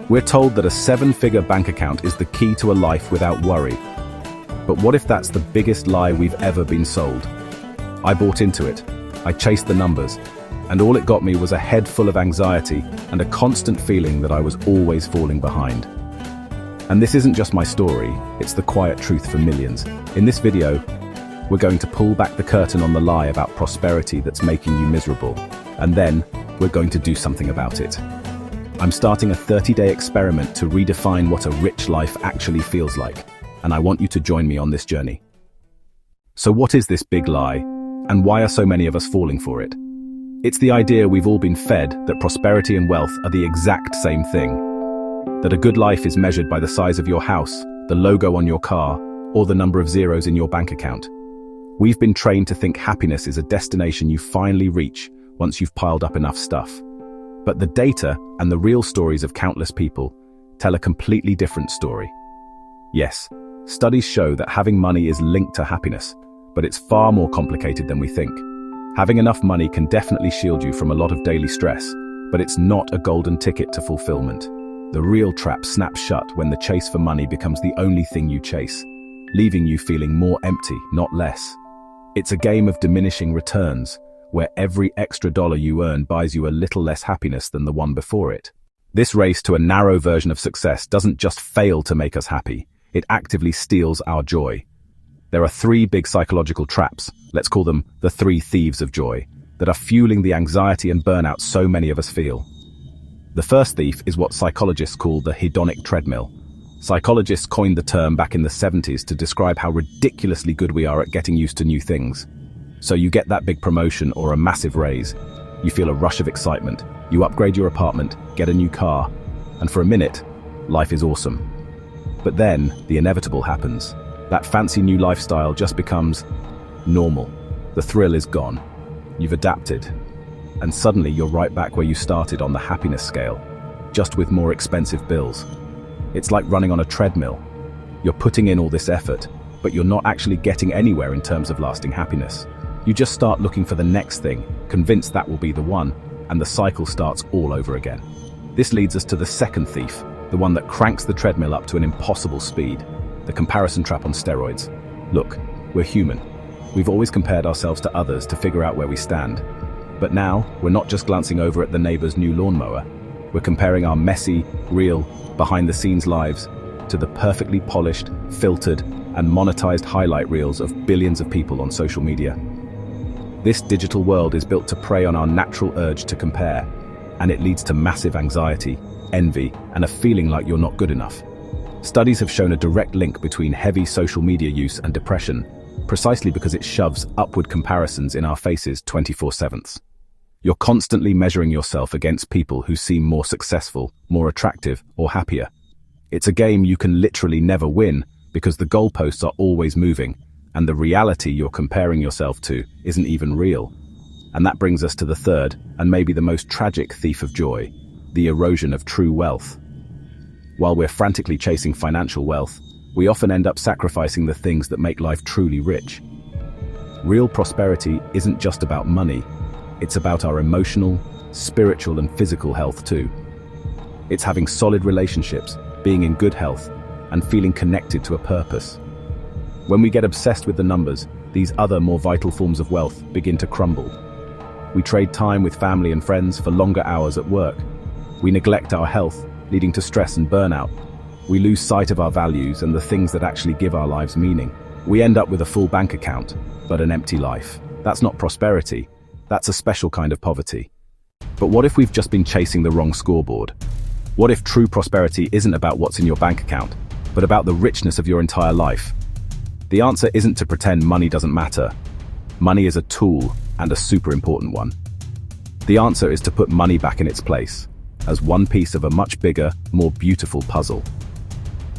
We're told that a 7-figure bank account is the key to a life without worry. But what if that's the biggest lie we've ever been sold? I bought into it. I chased the numbers, and all it got me was a head full of anxiety and a constant feeling that I was always falling behind. And this isn't just my story, it's the quiet truth for millions. In this video, we're going to pull back the curtain on the lie about prosperity that's making you miserable, and then we're going to do something about it. I'm starting a 30-day experiment to redefine what a rich life actually feels like, and I want you to join me on this journey. So what is this big lie, and why are so many of us falling for it? It's the idea we've all been fed that prosperity and wealth are the exact same thing. That a good life is measured by the size of your house, the logo on your car, or the number of zeros in your bank account. We've been trained to think happiness is a destination you finally reach once you've piled up enough stuff. But the data and the real stories of countless people tell a completely different story. Yes, studies show that having money is linked to happiness, but it's far more complicated than we think. Having enough money can definitely shield you from a lot of daily stress, but it's not a golden ticket to fulfillment. The real trap snaps shut when the chase for money becomes the only thing you chase, leaving you feeling more empty, not less. It's a game of diminishing returns, where every extra dollar you earn buys you a little less happiness than the one before it. This race to a narrow version of success doesn't just fail to make us happy, it actively steals our joy. There are 3 big psychological traps, let's call them the 3 thieves of joy, that are fueling the anxiety and burnout so many of us feel. The first thief is what psychologists call the hedonic treadmill. Psychologists coined the term back in the 70s to describe how ridiculously good we are at getting used to new things. So you get that big promotion or a massive raise. You feel a rush of excitement. You upgrade your apartment, get a new car, and for a minute, life is awesome. But then, the inevitable happens. That fancy new lifestyle just becomes normal. The thrill is gone. You've adapted. And suddenly you're right back where you started on the happiness scale, just with more expensive bills. It's like running on a treadmill. You're putting in all this effort, but you're not actually getting anywhere in terms of lasting happiness. You just start looking for the next thing, convinced that will be the one, and the cycle starts all over again. This leads us to the second thief, the one that cranks the treadmill up to an impossible speed, the comparison trap on steroids. Look, we're human. We've always compared ourselves to others to figure out where we stand. But now, we're not just glancing over at the neighbor's new lawnmower. We're comparing our messy, real, behind-the-scenes lives to the perfectly polished, filtered, and monetized highlight reels of billions of people on social media. This digital world is built to prey on our natural urge to compare, and it leads to massive anxiety, envy, and a feeling like you're not good enough. Studies have shown a direct link between heavy social media use and depression, precisely because it shoves upward comparisons in our faces 24/7. You're constantly measuring yourself against people who seem more successful, more attractive, or happier. It's a game you can literally never win because the goalposts are always moving, and the reality you're comparing yourself to isn't even real. And that brings us to the third, and maybe the most tragic thief of joy, the erosion of true wealth. While we're frantically chasing financial wealth, we often end up sacrificing the things that make life truly rich. Real prosperity isn't just about money, it's about our emotional, spiritual, and physical health too. It's having solid relationships, being in good health, and feeling connected to a purpose. When we get obsessed with the numbers, these other more vital forms of wealth begin to crumble. We trade time with family and friends for longer hours at work. We neglect our health, leading to stress and burnout. We lose sight of our values and the things that actually give our lives meaning. We end up with a full bank account, but an empty life. That's not prosperity. That's a special kind of poverty. But what if we've just been chasing the wrong scoreboard? What if true prosperity isn't about what's in your bank account, but about the richness of your entire life? The answer isn't to pretend money doesn't matter. Money is a tool, and a super important one. The answer is to put money back in its place, as one piece of a much bigger, more beautiful puzzle.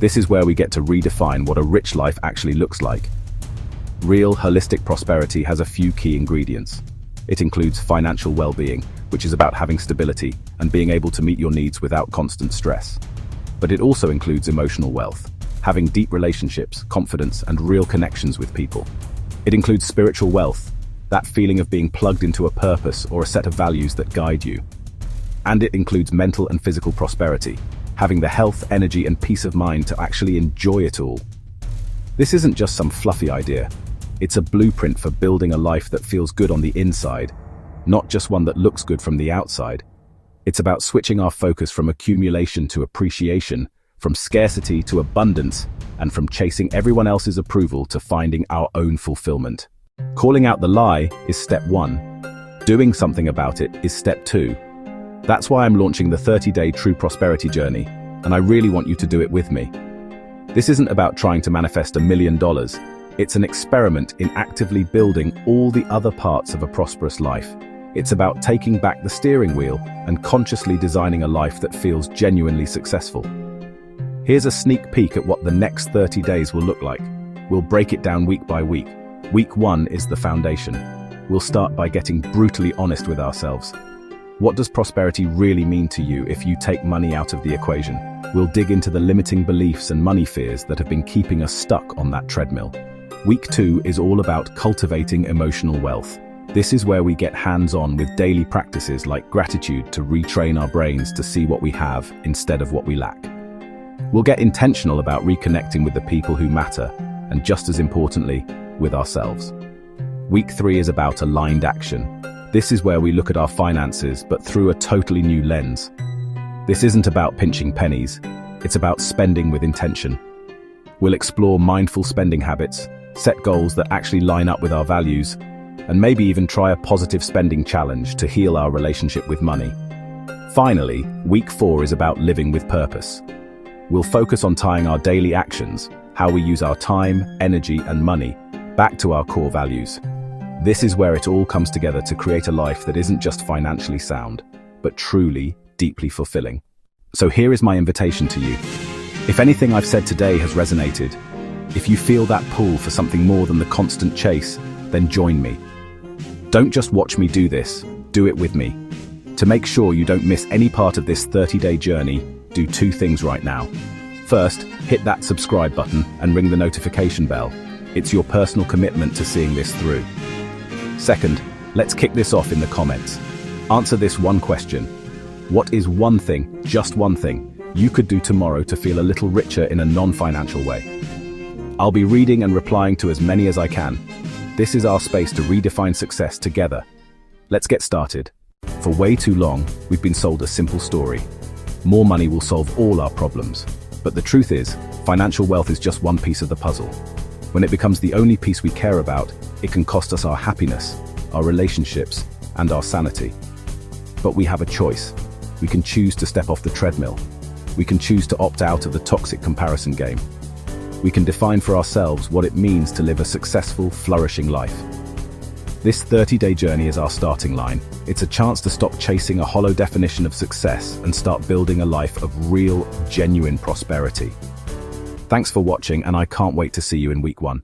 This is where we get to redefine what a rich life actually looks like. Real, holistic prosperity has a few key ingredients. It includes financial well-being, which is about having stability and being able to meet your needs without constant stress. But it also includes emotional wealth, having deep relationships, confidence, and real connections with people. It includes spiritual wealth, that feeling of being plugged into a purpose or a set of values that guide you. And it includes mental and physical prosperity, having the health, energy, and peace of mind to actually enjoy it all. This isn't just some fluffy idea. It's a blueprint for building a life that feels good on the inside, not just one that looks good from the outside. It's about switching our focus from accumulation to appreciation, from scarcity to abundance, and from chasing everyone else's approval to finding our own fulfillment. Calling out the lie is step 1. Doing something about it is step 2. That's why I'm launching the 30-day True Prosperity Journey, and I really want you to do it with me. This isn't about trying to manifest $1 million. It's an experiment in actively building all the other parts of a prosperous life. It's about taking back the steering wheel and consciously designing a life that feels genuinely successful. Here's a sneak peek at what the next 30 days will look like. We'll break it down week by week. Week 1 is the foundation. We'll start by getting brutally honest with ourselves. What does prosperity really mean to you if you take money out of the equation? We'll dig into the limiting beliefs and money fears that have been keeping us stuck on that treadmill. Week 2 is all about cultivating emotional wealth. This is where we get hands-on with daily practices like gratitude to retrain our brains to see what we have instead of what we lack. We'll get intentional about reconnecting with the people who matter, and just as importantly, with ourselves. Week 3 is about aligned action. This is where we look at our finances, but through a totally new lens. This isn't about pinching pennies, it's about spending with intention. We'll explore mindful spending habits, set goals that actually line up with our values, and maybe even try a positive spending challenge to heal our relationship with money. Finally, week 4 is about living with purpose. We'll focus on tying our daily actions, how we use our time, energy, and money, back to our core values. This is where it all comes together to create a life that isn't just financially sound, but truly, deeply fulfilling. So here is my invitation to you. If anything I've said today has resonated, if you feel that pull for something more than the constant chase, then join me. Don't just watch me do this, do it with me. To make sure you don't miss any part of this 30-day journey, do 2 things right now. First, hit that subscribe button and ring the notification bell. It's your personal commitment to seeing this through. Second, let's kick this off in the comments. Answer this one question. What is one thing, just one thing, you could do tomorrow to feel a little richer in a non-financial way? I'll be reading and replying to as many as I can. This is our space to redefine success together. Let's get started. For way too long, we've been sold a simple story. More money will solve all our problems. But the truth is, financial wealth is just one piece of the puzzle. When it becomes the only piece we care about, it can cost us our happiness, our relationships, and our sanity. But we have a choice. We can choose to step off the treadmill. We can choose to opt out of the toxic comparison game. We can define for ourselves what it means to live a successful, flourishing life. This 30-day journey is our starting line. It's a chance to stop chasing a hollow definition of success and start building a life of real, genuine prosperity. Thanks for watching, and I can't wait to see you in week 1.